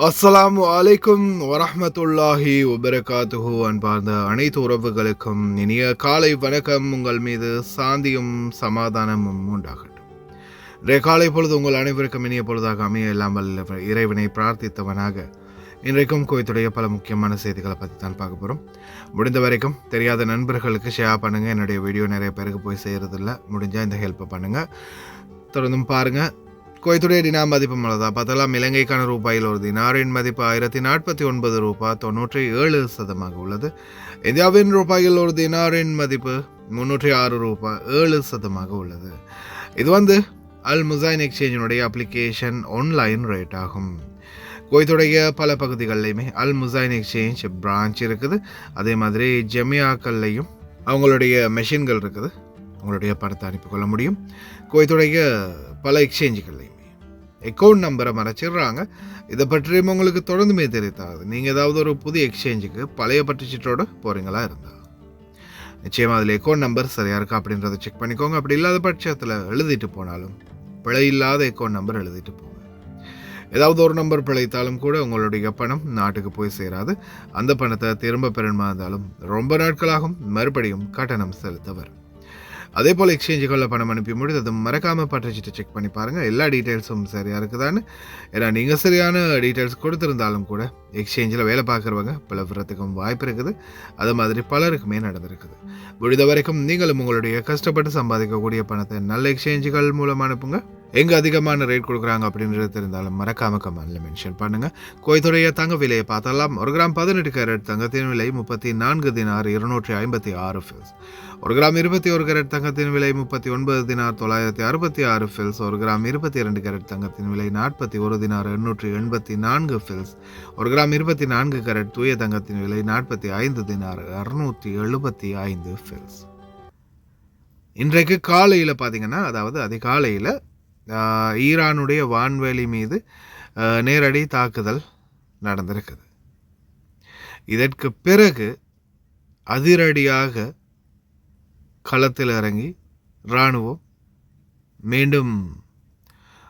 அஸ்ஸலாமு அலைக்கும் வரஹ்மத்துல்லாஹி வபரகாத்துஹு. அன்பார்ந்த அனைத்து உறவுகளுக்கும் இனிய காலை வணக்கம். உங்கள் மீது சாந்தியும் சமாதானமும் உண்டாகட்டும். இன்றைய காலை பொழுது உங்கள் அனைவருக்கும் இனிய பொழுதாக அமைய இல்லாமல் இறைவனை பிரார்த்தித்தவனாக இன்றைக்கும் குவைத்துடைய பல முக்கியமான செய்திகளை பற்றி தான் பார்க்க போகிறோம். முடிந்த வரைக்கும் தெரியாத நண்பர்களுக்கு ஷேர் பண்ணுங்கள். என்னுடைய வீடியோ நிறைய பேருக்கு போய் செய்கிறதில்ல. முடிஞ்சால் இந்த ஹெல்ப்பை பண்ணுங்கள். தொடர்ந்தும் பாருங்கள். குவைத்துடைய தினார் மதிப்பு உள்ளதா பார்த்தலாம். இலங்கைக்கான ரூபாயில் ஒரு தினாரின் மதிப்பு 1049 ரூபாய் 97 உள்ளது. இந்தியாவின் ரூபாயில் ஒரு தினாரின் மதிப்பு 306 ரூபாய் 7 உள்ளது. இது அல் முசைன் எக்ஸ்சேஞ்சினுடைய அப்ளிகேஷன் ஆன்லைன் ரேட் ஆகும். குவைத்துடைய பல பகுதிகளிலையுமே அல் முசைன் எக்ஸ்சேஞ்ச் பிரான்ச் இருக்குது. அதே மாதிரி ஜெமியாக்கள்லையும் அவங்களுடைய மெஷின்கள் இருக்குது. உங்களுடைய பணத்தை அனுப்பிக்கொள்ள முடியும். குவைத்துடைய பல எக்ஸ்சேஞ்சுகள்லையுமே அக்கௌண்ட் நம்பரை மறைச்சிடுறாங்க. இதை பற்றியும் உங்களுக்கு தொடர்ந்துமே தெரிவித்தாது. நீங்கள் ஏதாவது ஒரு புதிய எக்ஸ்சேஞ்சுக்கு பழைய பற்றுச்சீட்டோடு போகிறீங்களா இருந்தால் நிச்சயமாக அதில் அக்கௌண்ட் நம்பர் சரியாக இருக்கா அப்படின்றத செக் பண்ணிக்கோங்க. அப்படி இல்லாத பட்சத்தில் எழுதிட்டு போனாலும் பிழை இல்லாத அக்கௌண்ட் நம்பர் எழுதிட்டு போங்க. ஏதாவது ஒரு நம்பர் பிழைத்தாலும் கூட உங்களுடைய பணம் நாட்டுக்கு போய் சேராது. அந்த பணத்தை திரும்ப பெறணுமா இருந்தாலும் ரொம்ப நாட்களாகும். மறுபடியும் கட்டணம் செலுத்த வரும். அதே போல் எக்ஸ்சேஞ்சுகளில் பணம் அனுப்பி முடிது அது மறக்காமல் பற்றுச்சிட்டு செக் பண்ணி பாருங்கள். எல்லா டீட்டெயில்ஸும் சரியாக இருக்குதான்னு. ஏன்னா நீங்கள் சரியான டீட்டெயில்ஸ் கொடுத்துருந்தாலும் கூட எக்ஸ்சேஞ்சில் வேலை பார்க்குறவங்க பிளவுறதுக்கும் வாய்ப்பு இருக்குது. அது மாதிரி பலருக்குமே நடந்திருக்குது. முடிந்த வரைக்கும் நீங்களும் உங்களுடைய கஷ்டப்பட்டு சம்பாதிக்கக்கூடிய பணத்தை நல்ல எக்ஸ்சேஞ்சுகள் மூலம் அனுப்புங்க. எங்கே அதிகமான ரேட் கொடுக்குறாங்க அப்படின்றது தெரிந்தாலும் மறக்காம கமெண்ட்ல மென்ஷன் பண்ணுங்கள். குவைத்துடைய தங்க விலையை பார்த்தலாம். 1 கிராம் 18 கேரட் தங்கத்தின் விலை 34 தினார் 256 ஃபில்ஸ். 1 கிராம் 21 கேரட் தங்கத்தின் விலை 39 தினார் 966 ஃபில்ஸ். 1 கிராம் 22 கேரட் தங்கத்தின் விலை 41 தினார் 884 ஃபில்ஸ். 1 கிராம் 24 கேரட் தூய தங்கத்தின் விலை 45 தினார் 675 ஃபில்ஸ். இன்றைக்கு காலையில் பார்த்தீங்கன்னா, அதாவது அதிகாலையில் ஈரானுடைய வான்வெளி மீது நேரடி தாக்குதல் நடந்திருக்குது. இதற்கு பிறகு அதிரடியாக களத்தில் இறங்கி இராணுவம் மீண்டும்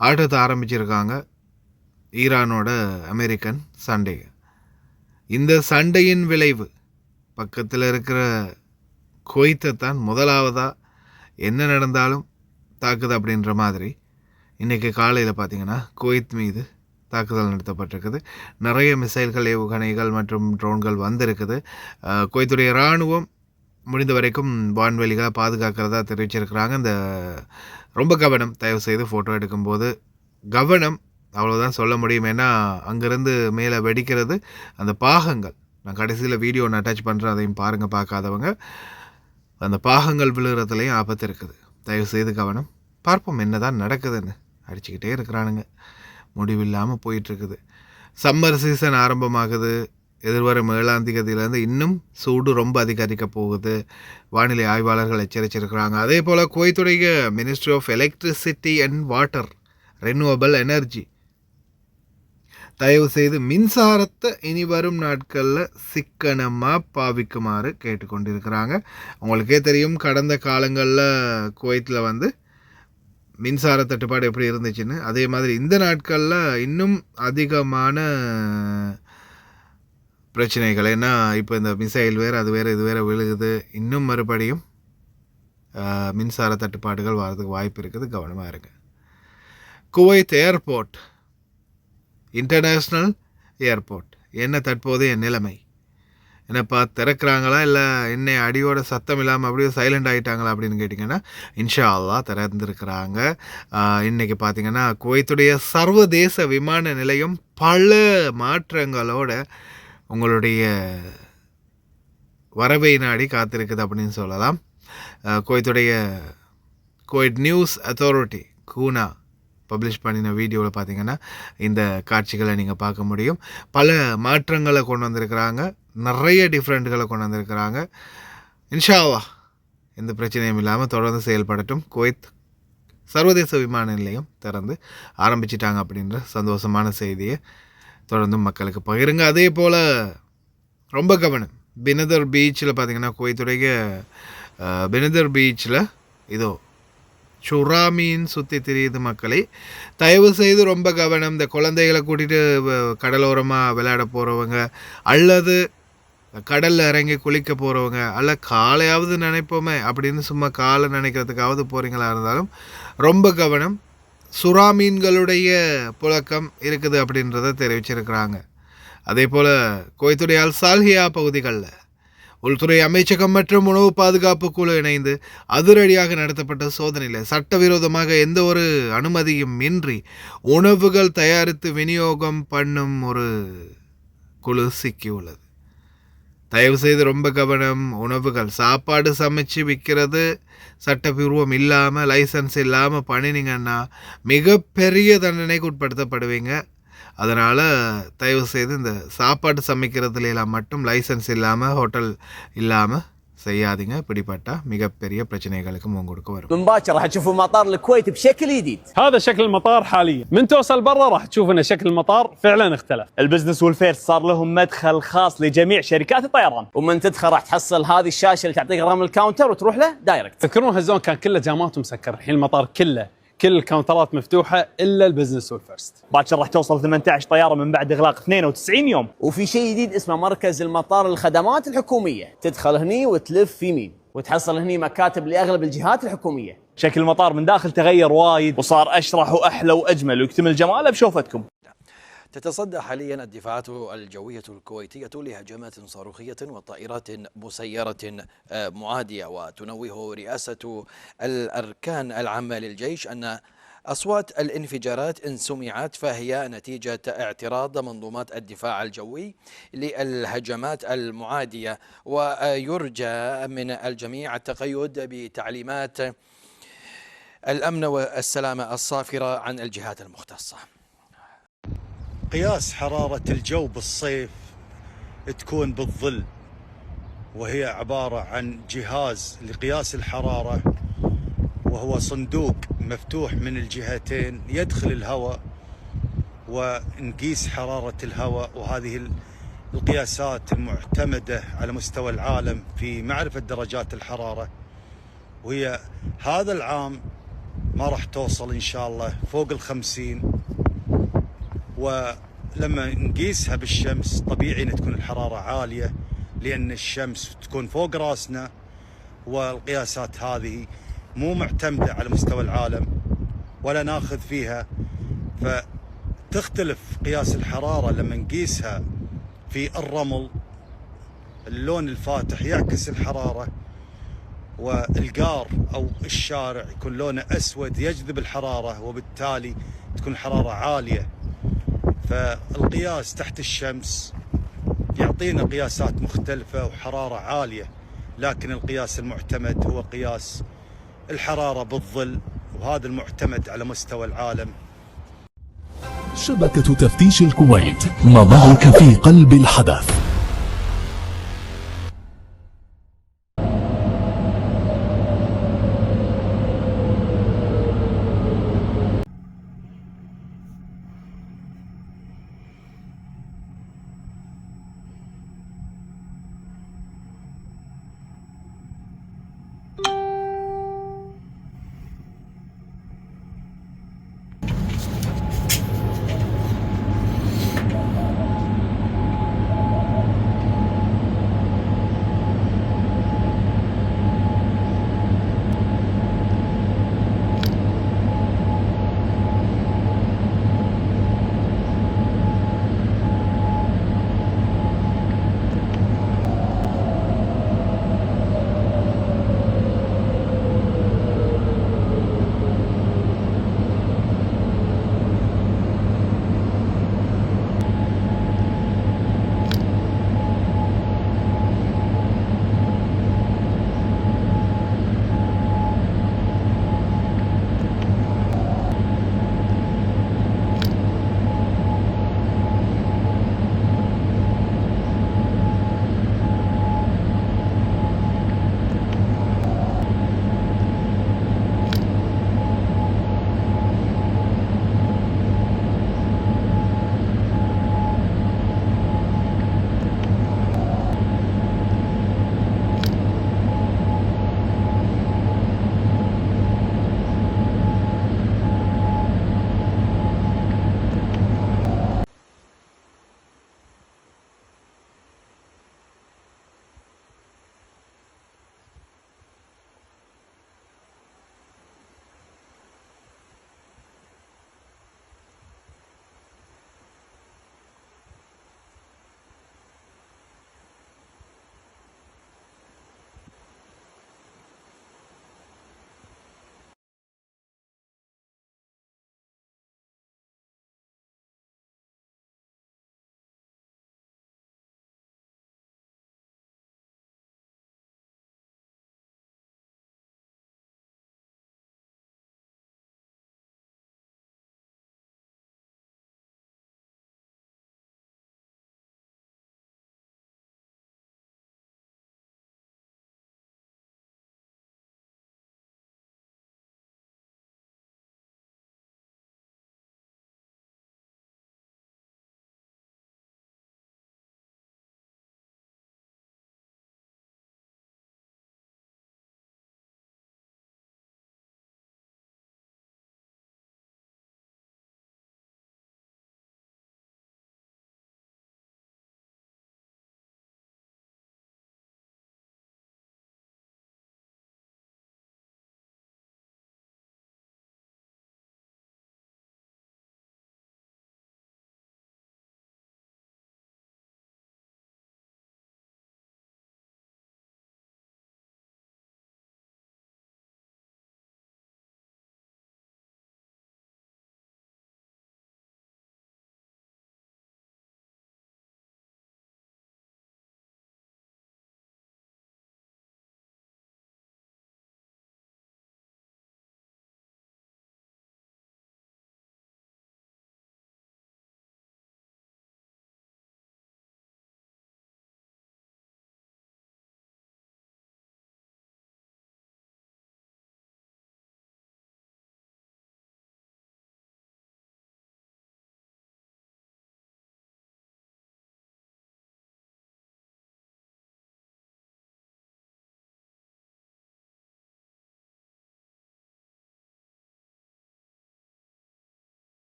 ஆட்டத்தை ஆரம்பிச்சிருக்காங்க. ஈரானோட அமெரிக்கன் சண்டை. இந்த சண்டையின் விளைவு பக்கத்தில் இருக்கிற குவைத்தை தான் முதலாவதாக என்ன நடந்தாலும் தாக்குது அப்படின்ற மாதிரி இன்றைக்கி காலையில் பார்த்திங்கன்னா குவைத் மீது தாக்குதல் நடத்தப்பட்டிருக்குது. நிறைய மிசைல்கள், ஏவுகணைகள் மற்றும் ட்ரோன்கள் வந்திருக்குது. குவைத்துடைய இராணுவம் முடிந்த வரைக்கும் வான்வெளிகளை பாதுகாக்கிறதா தெரிவிச்சிருக்கிறாங்க. இந்த ரொம்ப கவனம், தயவு செய்து ஃபோட்டோ எடுக்கும்போது கவனம், அவ்வளோதான் சொல்ல முடியும். ஏன்னா அங்கேருந்து மேலே வெடிக்கிறது அந்த பாகங்கள். நான் கடைசியில் வீடியோ ஒன்று அட்டாச் பண்ணுறேன், அதையும் பாருங்கள் பார்க்காதவங்க. அந்த பாகங்கள் விழுகிறதுலையும் ஆபத்து இருக்குது. தயவு செய்து கவனம். பார்ப்போம் என்ன தான் நடக்குதுன்னு. அடிச்சுக்கிட்டே இருக்கிறானுங்க, முடிவில்லாமல் போயிட்டுருக்குது. சம்மர் சீசன் ஆரம்பமாகுது. எதிர்வரும் 7ஆம் தேதியிலேருந்து இன்னும் சூடு ரொம்ப அதிகரிக்க போகுது. வானிலை ஆய்வாளர்கள் எச்சரிச்சிருக்கிறாங்க. அதே போல் குவைத்துடைய ministry of electricity and water renewable energy தயவு செய்து மின்சாரத்தை இனி வரும் நாட்களில் சிக்கனமாக பாவிக்குமாறு கேட்டுக்கொண்டிருக்கிறாங்க. உங்களுக்கே தெரியும், கடந்த காலங்களில் குவைத்தில் மின்சார தட்டுப்பாடு எப்படி இருந்துச்சுன்னு. அதே மாதிரி இந்த நாட்களில் இன்னும் அதிகமான பிரச்சனைகள். ஏன்னா இப்போ இந்த மிசைல் வேறு, அது வேறு, இது வேறு விழுகுது. இன்னும் மறுபடியும் மின்சார தட்டுப்பாடுகள் வர்றதுக்கு வாய்ப்பு இருக்குது. கவனமாக இருங்க. குவைத் ஏர்போர்ட், இன்டர்நேஷ்னல் ஏர்போர்ட் என்ன தற்போதைய நிலைமை? என்னப்பா திறக்கிறாங்களா இல்லை என்ன அடியோட சத்தம் இல்லாமல் அப்படியே சைலண்ட் ஆகிட்டாங்களா அப்படின்னு கேட்டிங்கன்னா, இன்ஷா அல்லாஹ் திறந்துருக்கிறாங்க. இன்றைக்கி பார்த்திங்கன்னா குவைத்துடைய சர்வதேச விமான நிலையம் பல மாற்றங்களோட உங்களுடைய வரவை நாடி காத்திருக்குது அப்படின்னு சொல்லலாம். குவைத்துடைய குவைட் நியூஸ் அத்தாரிட்டி கூனா பப்ளிஷ் பண்ணின வீடியோவில் பார்த்திங்கன்னா இந்த காட்சிகளை நீங்கள் பார்க்க முடியும். பல மாற்றங்களை கொண்டு வந்திருக்கிறாங்க. நிறைய டிஃப்ரெண்ட்களை கொண்டு வந்திருக்கிறாங்க. இன்ஷா அல்லாஹ் எந்த பிரச்சனையும் இல்லாமல் தொடர்ந்து செயல்படட்டும். குவைத் சர்வதேச விமான நிலையம் திறந்து ஆரம்பிச்சிட்டாங்க அப்படின்ற சந்தோஷமான செய்தியை தொடர்ந்து மக்களுக்கு பகிருங்க. அதே போல் ரொம்ப கவனம், பினதர் பீச்சில் பார்த்திங்கன்னா குவைத்துடைய பினதர் பீச்சில் இதோ சுறா மீன் சுற்றி திரியுது மக்களே. தயவு செய்து ரொம்ப கவனம். இந்த குழந்தைகளை கூட்டிகிட்டு கடலோரமாக விளையாட போகிறவங்க அல்லது கடலில் இறங்கி குளிக்க போகிறவங்க அல்ல காலையாவது நினைப்போமே அப்படின்னு சும்மா காலை நினைக்கிறதுக்காவது போகிறீங்களா இருந்தாலும் ரொம்ப கவனம். சுறா மீன்களுடைய புழக்கம் இருக்குது அப்படின்றத தெரிவிச்சிருக்கிறாங்க. அதே போல் குவைத்துடைய அல் சால்ஹியா பகுதிகளில் உள்துறை அமைச்சகம் மற்றும் உணவு பாதுகாப்பு குழு இணைந்து அதிரடியாக நடத்தப்பட்ட சோதனையில் சட்டவிரோதமாக எந்த ஒரு அனுமதியும் இன்றி உணவுகள் தயாரித்து விநியோகம் பண்ணும் ஒரு குழு சிக்கியுள்ளது. தயவு செய்து ரொம்ப கவனம். உணவுகள் சாப்பாடு சமைச்சு விற்கிறது சட்டப்பூர்வம் இல்லாமல் லைசன்ஸ் இல்லாமல் பண்ணினீங்கன்னா மிகப்பெரிய தண்டனைக்கு உட்படுத்தப்படுவீங்க. அதனால் தயவு செய்து இந்த சாப்பாடு சமைக்கிறதுலாம் மட்டும் லைசன்ஸ் இல்லாமல் ஹோட்டல் இல்லாமல் செய்யாதீங்க. பிடிப்பட்டா மிகப்பெரிய பிரச்சனைகளுக்கு முன்கொடுக்க வரும். من باكر راح تشوفوا مطار الكويت بشكل جديد. هذا شكل المطار حاليا، من توصل برا راح تشوف ان شكل المطار فعلا اختلف. البزنس والفيرس صار لهم مدخل خاص لجميع شركات الطيران، ومن تدخل راح تحصل هذه الشاشه اللي تعطيك رقم الكاونتر وتروح له دايركت. تذكرون هالزون كان كله جامات ومسكر، الحين المطار كله كل الكاونترات مفتوحه الا البزنس والفيرست. باكر راح توصل 18 طياره من بعد اغلاق 92 يوم، وفي شيء جديد اسمه مركز المطار للخدمات الحكوميه، تدخل هني وتلف يمين وتحصل هني مكاتب لاغلب الجهات الحكوميه. شكل المطار من داخل تغير وايد وصار اشرح واحلى واجمل ويكتمل جماله بشوفتكم. تتصدى حاليا الدفاعات الجوية الكويتية لهجمات صاروخية وطائرات مسيرة معادية، وتنوه رئاسة الأركان العامة للجيش أن أصوات الانفجارات إن سمعت فهي نتيجة اعتراض منظومات الدفاع الجوي للهجمات المعادية، ويرجى من الجميع التقيد بتعليمات الأمن والسلامة الصافرة عن الجهات المختصة. قياس حرارة الجو بالصيف تكون بالظل، وهي عبارة عن جهاز لقياس الحرارة، وهو صندوق مفتوح من الجهتين يدخل الهواء ونقيس حرارة الهواء. وهذه القياسات المعتمدة على مستوى العالم في معرفة درجات الحرارة، وهي هذا العام ما راح توصل إن شاء الله فوق 50. ولما نقيسها بالشمس طبيعي ان تكون الحرارة عالية لأن الشمس تكون فوق راسنا، والقياسات هذه مو معتمدة على مستوى العالم ولا ناخذ فيها، فتختلف قياس الحرارة لما نقيسها في الرمل. اللون الفاتح يعكس الحرارة، والقار أو الشارع يكون لونه أسود يجذب الحرارة، وبالتالي تكون الحرارة عالية. فالقياس تحت الشمس يعطينا قياسات مختلفة وحرارة عالية، لكن القياس المعتمد هو قياس الحرارة بالظل، وهذا المعتمد على مستوى العالم. شبكة تفتيش الكويت، نضعك في قلب الحدث.